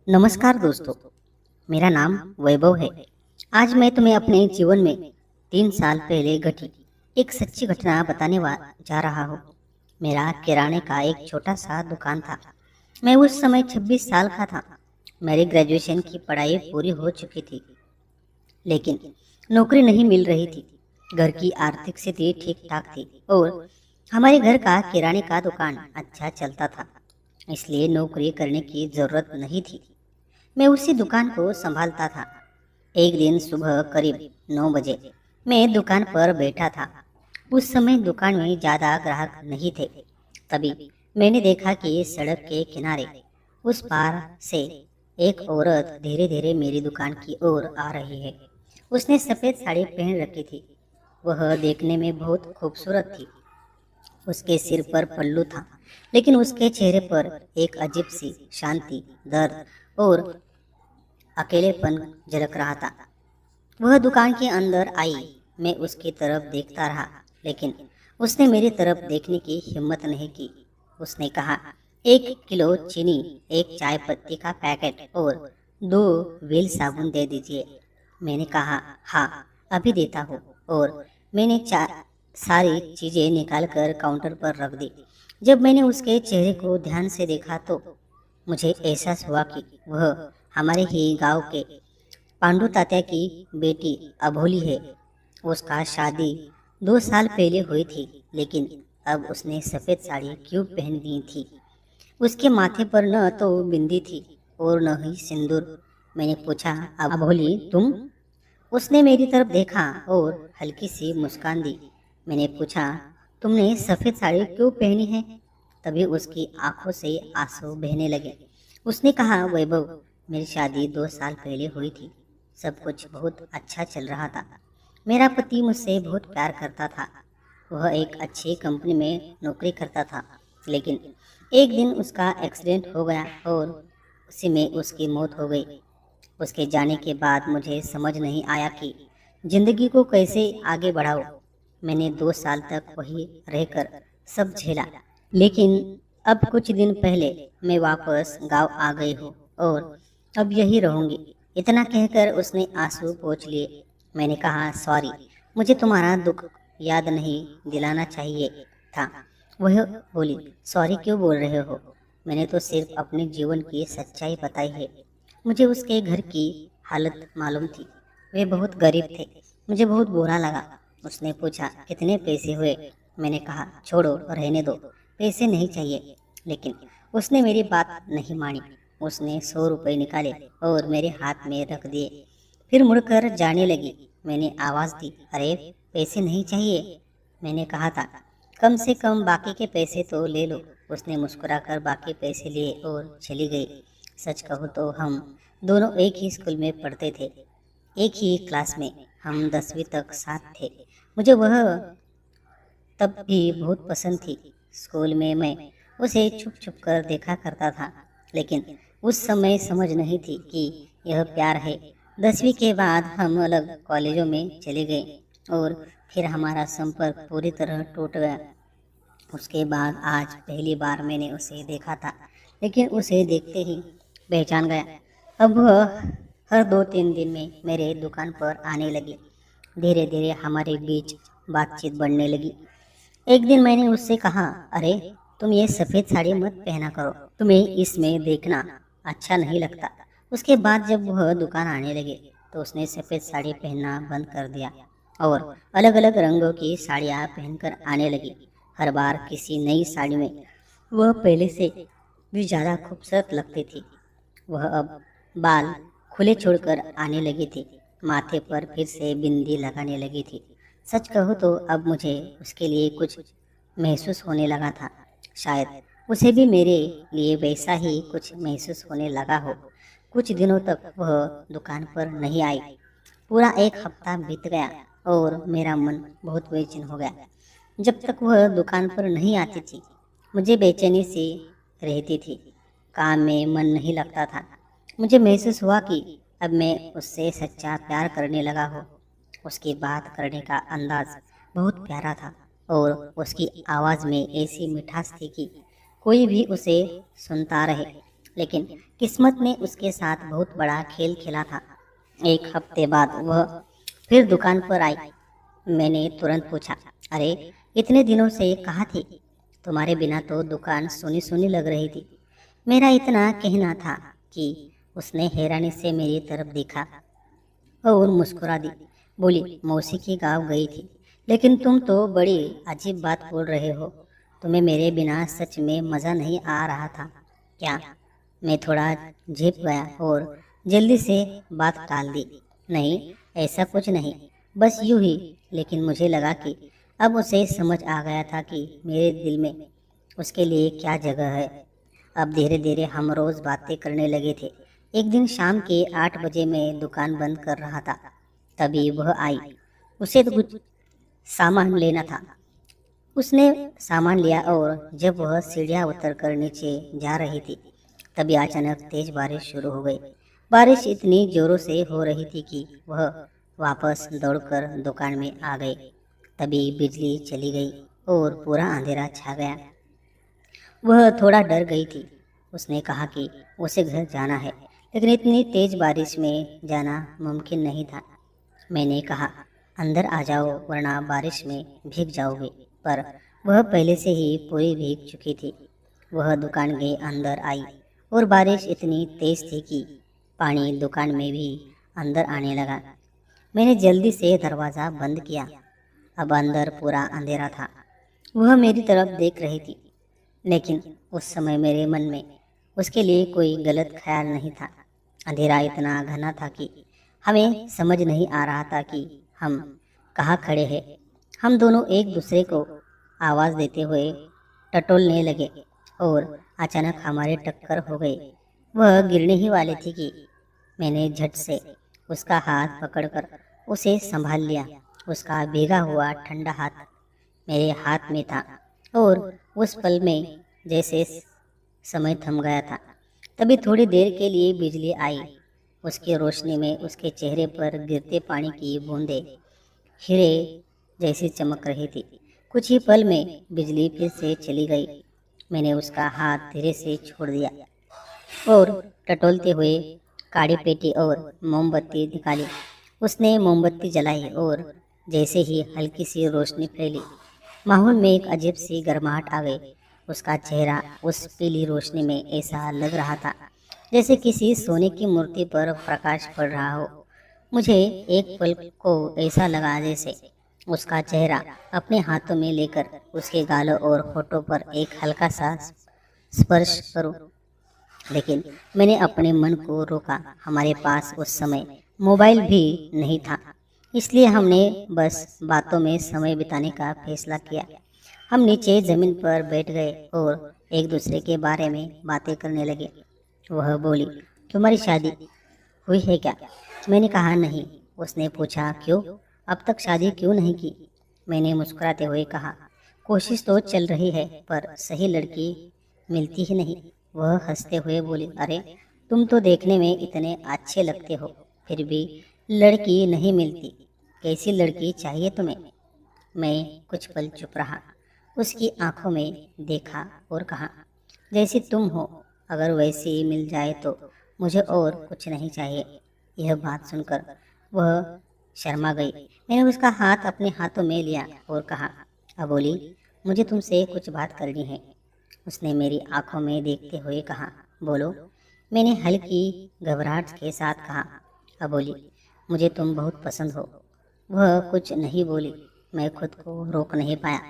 नमस्कार दोस्तों, मेरा नाम वैभव है। आज मैं तुम्हें अपने जीवन में 3 साल पहले घटी एक सच्ची घटना बताने जा रहा हूँ। मेरा किराने का एक छोटा सा दुकान था। मैं उस समय 26 साल का था। मेरी ग्रेजुएशन की पढ़ाई पूरी हो चुकी थी, लेकिन नौकरी नहीं मिल रही थी। घर की आर्थिक स्थिति ठीक ठाक थी और हमारे घर का किराने का दुकान अच्छा चलता था, इसलिए नौकरी करने की जरूरत नहीं थी। मैं उसी दुकान को संभालता था। एक दिन सुबह करीब 9 बजे मैं दुकान पर बैठा था। उस समय दुकान में ज्यादा ग्राहक नहीं थे। तभी मैंने देखा कि सड़क के किनारे उस पार से एक औरत धीरे धीरे मेरी दुकान की ओर आ रही है। उसने सफेद साड़ी पहन रखी थी। वह देखने में बहुत खूबसूरत थी। उसके सिर पर पल्लू था, लेकिन उसके चेहरे पर एक अजीब सी शांति, दर्द और अकेलेपन झलक रहा था। वह दुकान के अंदर आई। मैं उसकी तरफ देखता रहा, लेकिन उसने मेरी तरफ देखने की हिम्मत नहीं की। उसने कहा, 1 किलो चीनी, एक चाय पत्ती का पैकेट और 2 व्हील साबुन दे दीजिए। मैंने कहा, हाँ, अभी देता हूँ। और मैंने सारी चीजें निकालकर काउंटर पर रख दी। जब मैंने उसके चेहरे को ध्यान से देखा तो मुझे एहसास हुआ कि वह हमारे ही गांव के पांडु तात्या की बेटी अभोली है। उसका शादी 2 साल पहले हुई थी, लेकिन अब उसने सफेद साड़ी क्यों पहन ली थी? उसके माथे पर न तो बिंदी थी और न ही सिंदूर। मैंने पूछा, अभोली तुम? उसने मेरी तरफ देखा और हल्की सी मुस्कान दी। मैंने पूछा, तुमने सफेद साड़ी क्यों पहनी है? तभी उसकी आंखों से आंसू बहने लगे। उसने कहा, वैभव, मेरी शादी 2 साल पहले हुई थी। सब कुछ बहुत अच्छा चल रहा था। मेरा पति मुझसे बहुत प्यार करता था। वह एक अच्छी कंपनी में नौकरी करता था, लेकिन एक दिन उसका एक्सीडेंट हो गया और उसी में उसकी मौत हो गई। उसके जाने के बाद मुझे समझ नहीं आया कि जिंदगी को कैसे आगे बढ़ाऊं। मैंने 2 साल तक वही रहकर सब झेला, लेकिन अब कुछ दिन पहले मैं वापस गांव आ गई हूँ और अब यही रहूंगी। इतना कहकर उसने आंसू पोंछ लिए। मैंने कहा, सॉरी, मुझे तुम्हारा दुख याद नहीं दिलाना चाहिए था। वह बोली, सॉरी क्यों बोल रहे हो? मैंने तो सिर्फ अपने जीवन की सच्चाई बताई है। मुझे उसके घर की हालत मालूम थी। वे बहुत गरीब थे। मुझे बहुत बुरा लगा। उसने पूछा, कितने पैसे हुए? मैंने कहा, छोड़ो, रहने दो, पैसे नहीं चाहिए। लेकिन उसने मेरी बात नहीं मानी। उसने 100 रुपये निकाले और मेरे हाथ में रख दिए। फिर मुड़कर जाने लगी। मैंने आवाज दी, अरे पैसे नहीं चाहिए। मैंने कहा था, कम से कम बाकी के पैसे तो ले लो। उसने मुस्कुराकर बाकी पैसे लिए और चली गई। सच कहूँ तो हम दोनों एक ही स्कूल में पढ़ते थे, एक ही क्लास में। हम 10वीं तक साथ थे। मुझे वह तब भी बहुत पसंद थी। स्कूल में मैं उसे छुप छुप कर देखा करता था, लेकिन उस समय समझ नहीं थी कि यह प्यार है। 10वीं के बाद हम अलग कॉलेजों में चले गए और फिर हमारा संपर्क पूरी तरह टूट गया। उसके बाद आज पहली बार मैंने उसे देखा था, लेकिन उसे देखते ही पहचान गया। अब वह हर 2-3 दिन में मेरे दुकान पर आने लगी। धीरे धीरे हमारे बीच बातचीत बढ़ने लगी। एक दिन मैंने उससे कहा, अरे तुम ये सफ़ेद साड़ी मत पहना करो, तुम्हें इसमें देखना अच्छा नहीं लगता। उसके बाद जब वह दुकान आने लगे तो उसने सफ़ेद साड़ी पहनना बंद कर दिया और अलग अलग रंगों की साड़ियाँ पहनकर आने लगी। हर बार किसी नई साड़ी में वह पहले से भी ज़्यादा खूबसूरत लगती थी। वह अब बाल खुले छोड़कर आने लगी थी। माथे पर फिर से बिंदी लगाने लगी थी। सच कहूँ तो अब मुझे उसके लिए कुछ महसूस होने लगा था। शायद उसे भी मेरे लिए वैसा ही कुछ महसूस होने लगा हो। कुछ दिनों तक वह दुकान पर नहीं आई। पूरा एक हफ्ता बीत गया और मेरा मन बहुत बेचैन हो गया। जब तक वह दुकान पर नहीं आती थी, मुझे बेचैनी सी रहती थी। काम में मन नहीं लगता था। मुझे महसूस हुआ कि अब मैं उससे सच्चा प्यार करने लगा हूँ। उसकी बात करने का अंदाज बहुत प्यारा था और उसकी आवाज़ में ऐसी मिठास थी कि कोई भी उसे सुनता रहे। लेकिन किस्मत ने उसके साथ बहुत बड़ा खेल खेला था। एक हफ्ते बाद वह फिर दुकान पर आई। मैंने तुरंत पूछा, अरे इतने दिनों से कहाँ थी? तुम्हारे बिना तो दुकान सुनी सुनी लग रही थी। मेरा इतना कहना था कि उसने हैरानी से मेरी तरफ देखा और मुस्कुरा दी। बोली, मौसी की गाँव गई थी। लेकिन तुम तो बड़ी अजीब बात बोल रहे हो। तुम्हें मेरे बिना सच में मज़ा नहीं आ रहा था क्या? मैं थोड़ा झेप गया और जल्दी से बात टाल दी। नहीं, ऐसा कुछ नहीं, बस यूं ही। लेकिन मुझे लगा कि अब उसे समझ आ गया था कि मेरे दिल में उसके लिए क्या जगह है। अब धीरे धीरे हम रोज़ बातें करने लगे थे। एक दिन शाम के 8 बजे मैं दुकान बंद कर रहा था, तभी वह आई। उसे तो कुछ सामान लेना था। उसने सामान लिया और जब वह सीढ़ियाँ उतर कर नीचे जा रही थी, तभी अचानक तेज बारिश शुरू हो गई। बारिश इतनी जोरों से हो रही थी कि वह वापस दौड़कर दुकान में आ गए। तभी बिजली चली गई और पूरा अंधेरा छा गया। वह थोड़ा डर गई थी। उसने कहा कि उसे घर जाना है, लेकिन इतनी तेज बारिश में जाना मुमकिन नहीं था। मैंने कहा, अंदर आ जाओ वरना बारिश में भीग जाओगे। पर वह पहले से ही पूरी भीग चुकी थी। वह दुकान के अंदर आई और बारिश इतनी तेज थी कि पानी दुकान में भी अंदर आने लगा। मैंने जल्दी से दरवाज़ा बंद किया। अब अंदर पूरा अंधेरा था। वह मेरी तरफ देख रही थी, लेकिन उस समय मेरे मन में उसके लिए कोई गलत ख्याल नहीं था। अंधेरा इतना घना था कि हमें समझ नहीं आ रहा था कि हम कहाँ खड़े हैं। हम दोनों एक दूसरे को आवाज़ देते हुए टटोलने लगे और अचानक हमारे टक्कर हो गई। वह गिरने ही वाली थी कि मैंने झट से उसका हाथ पकड़कर उसे संभाल लिया। उसका भीगा हुआ ठंडा हाथ मेरे हाथ में था और उस पल में जैसे समय थम गया था। तभी थोड़ी देर के लिए बिजली आई। उसकी रोशनी में उसके चेहरे पर गिरते पानी की बूंदें हीरे जैसी चमक रही थी। कुछ ही पल में बिजली फिर से चली गई। मैंने उसका हाथ धीरे से छोड़ दिया और टटोलते हुए काड़ी पेटी और मोमबत्ती निकाली। उसने मोमबत्ती जलाई और जैसे ही हल्की सी रोशनी फैली, माहौल में एक अजीब सी गर्माहट आ गई। उसका चेहरा उस पीली रोशनी में ऐसा लग रहा था जैसे किसी सोने की मूर्ति पर प्रकाश पड़ रहा हो। मुझे एक पल को ऐसा लगा जैसे उसका चेहरा अपने हाथों में लेकर उसके गालों और होठों पर एक हल्का सा स्पर्श करूं। लेकिन मैंने अपने मन को रोका। हमारे पास उस समय मोबाइल भी नहीं था, इसलिए हमने बस बातों में समय बिताने का फैसला किया। हम नीचे ज़मीन पर बैठ गए और एक दूसरे के बारे में बातें करने लगे। वह बोली, तुम्हारी शादी हुई है क्या? मैंने कहा, नहीं। उसने पूछा, क्यों? अब तक शादी क्यों नहीं की? मैंने मुस्कुराते हुए कहा, कोशिश तो चल रही है पर सही लड़की मिलती ही नहीं। वह हंसते हुए बोली, अरे तुम तो देखने में इतने अच्छे लगते हो, फिर भी लड़की नहीं मिलती। कैसी लड़की चाहिए तुम्हें? मैं कुछ पल चुप रहा। उसकी आंखों में देखा और कहा, जैसी तुम हो, अगर वैसी मिल जाए तो मुझे और कुछ नहीं चाहिए। यह बात सुनकर वह शर्मा गई। मैंने उसका हाथ अपने हाथों में लिया और कहा, अबोली, मुझे तुमसे कुछ बात करनी है। उसने मेरी आंखों में देखते हुए कहा, बोलो। मैंने हल्की घबराहट के साथ कहा, अबोली, मुझे तुम बहुत पसंद हो। वह कुछ नहीं बोली। मैं खुद को रोक नहीं पाया।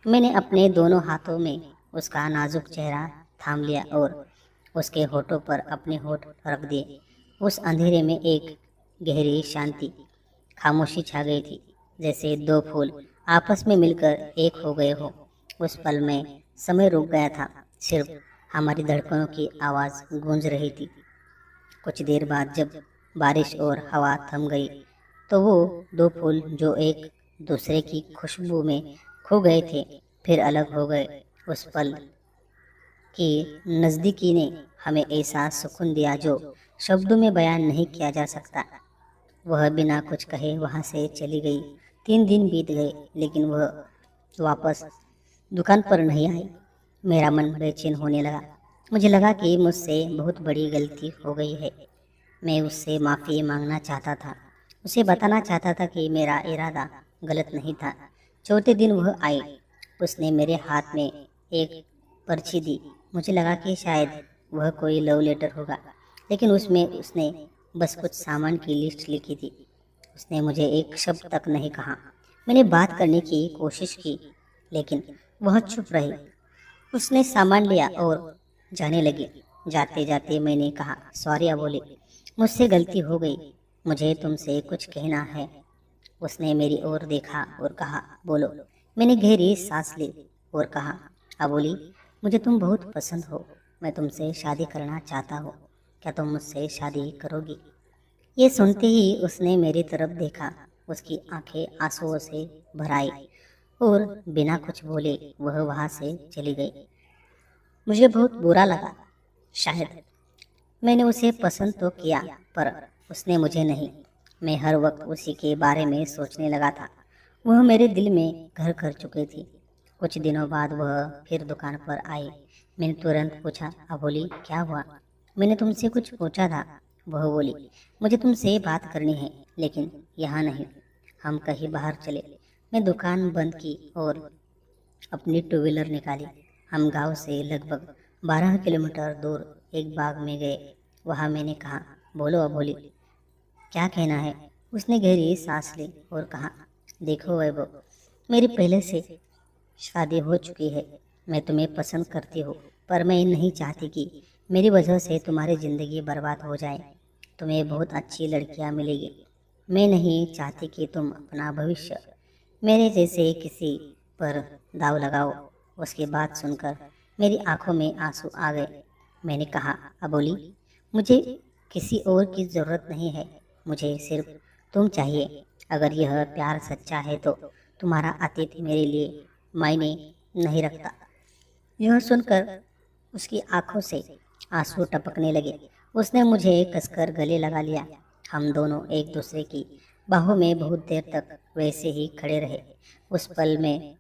मैंने अपने दोनों हाथों में उसका नाजुक चेहरा थाम लिया और उसके होठों पर अपने होठ रख दिए। उस अंधेरे में एक गहरी शांति, खामोशी छा गई थी, जैसे दो फूल आपस में मिलकर एक हो गए हो। उस पल में समय रुक गया था। सिर्फ हमारी धड़कनों की आवाज़ गूंज रही थी। कुछ देर बाद जब बारिश और हवा थम गई, तो वो दो फूल जो एक दूसरे की खुशबू में खो गए थे, फिर अलग हो गए। उस पल की नज़दीकी ने हमें ऐसा सुकून दिया जो शब्दों में बयान नहीं किया जा सकता। वह बिना कुछ कहे वहाँ से चली गई। 3 दिन बीत गए, लेकिन वह वापस दुकान पर नहीं आई। मेरा मन बेचैन होने लगा। मुझे लगा कि मुझसे बहुत बड़ी गलती हो गई है। मैं उससे माफ़ी मांगना चाहता था, उसे बताना चाहता था कि मेरा इरादा गलत नहीं था। चौथे दिन वह आई। उसने मेरे हाथ में एक पर्ची दी। मुझे लगा कि शायद वह कोई लव लेटर होगा, लेकिन उसमें उसने बस कुछ सामान की लिस्ट लिखी थी। उसने मुझे एक शब्द तक नहीं कहा। मैंने बात करने की कोशिश की, लेकिन वह चुप रही। उसने सामान लिया और जाने लगी। जाते जाते मैंने कहा, सॉरी अबोली, मुझसे गलती हो गई, मुझे तुमसे कुछ कहना है। उसने मेरी ओर देखा और कहा, बोलो। मैंने गहरी सांस ली और कहा, अबोली, मुझे तुम बहुत पसंद हो, मैं तुमसे शादी करना चाहता हूँ, क्या तुम मुझसे शादी करोगी? ये सुनते ही उसने मेरी तरफ देखा। उसकी आंखें आंसुओं से भर आई और बिना कुछ बोले वह वहां से चली गई। मुझे बहुत बुरा लगा। शायद मैंने उसे पसंद तो किया, पर उसने मुझे नहीं। मैं हर वक्त उसी के बारे में सोचने लगा था। वह मेरे दिल में घर कर चुकी थी। कुछ दिनों बाद वह फिर दुकान पर आई। मैंने तुरंत पूछा, अबोली, क्या हुआ? मैंने तुमसे कुछ पूछा था। वह बोली, मुझे तुमसे बात करनी है, लेकिन यहाँ नहीं, हम कहीं बाहर चले। मैं दुकान बंद की और अपनी टू व्हीलर निकाली। हम गांव से लगभग 12 किलोमीटर दूर एक बाग में गए। वहाँ मैंने कहा, बोलो अबोली, क्या कहना है? उसने गहरी सांस ली और कहा, देखो वैभव, मेरी पहले से शादी हो चुकी है। मैं तुम्हें पसंद करती हूँ, पर मैं नहीं चाहती कि मेरी वजह से तुम्हारी ज़िंदगी बर्बाद हो जाए। तुम्हें बहुत अच्छी लड़कियाँ मिलेगी। मैं नहीं चाहती कि तुम अपना भविष्य मेरे जैसे किसी पर दाव लगाओ। उसकी बात सुनकर मेरी आंखों में आंसू आ गए। मैंने कहा, अबोली, मुझे किसी और की ज़रूरत नहीं है, मुझे सिर्फ तुम चाहिए। अगर यह प्यार सच्चा है तो तुम्हारा अतीत मेरे लिए मायने नहीं रखता। यह सुनकर उसकी आंखों से आंसू टपकने लगे। उसने मुझे कसकर गले लगा लिया। हम दोनों एक दूसरे की बाहों में बहुत देर तक वैसे ही खड़े रहे। उस पल में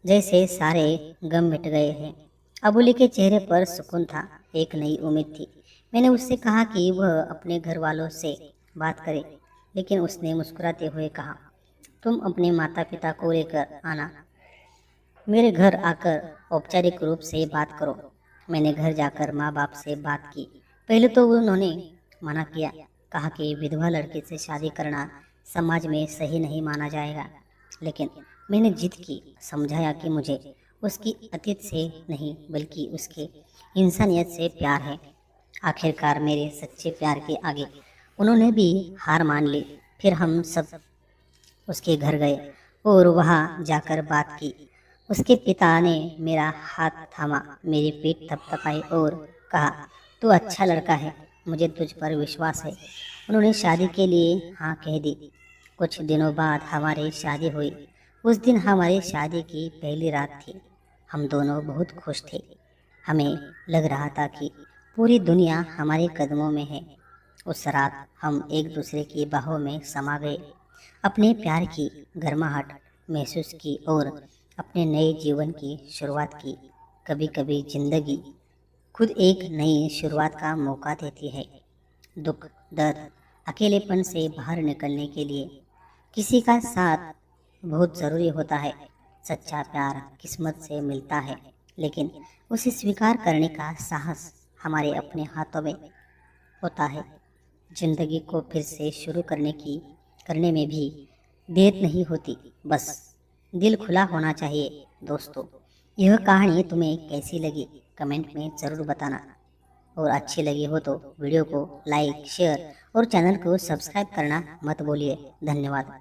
जैसे सारे गम मिट गए हैं। अबुली के चेहरे पर सुकून था, एक नई उम्मीद थी। मैंने उससे कहा कि वह अपने घर वालों से बात करे, लेकिन उसने मुस्कुराते हुए कहा, तुम अपने माता पिता को लेकर आना, मेरे घर आकर औपचारिक रूप से बात करो। मैंने घर जाकर माँ बाप से बात की। पहले तो उन्होंने मना किया, कहा कि विधवा लड़की से शादी करना समाज में सही नहीं माना जाएगा। लेकिन मैंने जिद की, समझाया कि मुझे उसकी अतीत से नहीं बल्कि उसके इंसानियत से प्यार है। आखिरकार मेरे सच्चे प्यार के आगे उन्होंने भी हार मान ली। फिर हम सब उसके घर गए और वहाँ जाकर बात की। उसके पिता ने मेरा हाथ थामा, मेरी पीठ थपथपाई और कहा, तू अच्छा लड़का है, मुझे तुझ पर विश्वास है। उन्होंने शादी के लिए हाँ कह दी। कुछ दिनों बाद हमारी शादी हुई। उस दिन हमारी शादी की पहली रात थी। हम दोनों बहुत खुश थे। हमें लग रहा था कि पूरी दुनिया हमारे कदमों में है। उस रात हम एक दूसरे की बाहों में समा गए, अपने प्यार की गर्माहट महसूस की और अपने नए जीवन की शुरुआत की। कभी कभी जिंदगी खुद एक नई शुरुआत का मौका देती है। दुख, दर्द, अकेलेपन से बाहर निकलने के लिए किसी का साथ बहुत ज़रूरी होता है। सच्चा प्यार किस्मत से मिलता है, लेकिन उसे स्वीकार करने का साहस हमारे अपने हाथों में होता है। जिंदगी को फिर से शुरू करने में भी देर नहीं होती, बस दिल खुला होना चाहिए। दोस्तों, यह कहानी तुम्हें कैसी लगी कमेंट में ज़रूर बताना, और अच्छी लगी हो तो वीडियो को लाइक, शेयर और चैनल को सब्सक्राइब करना मत भूलिए। धन्यवाद।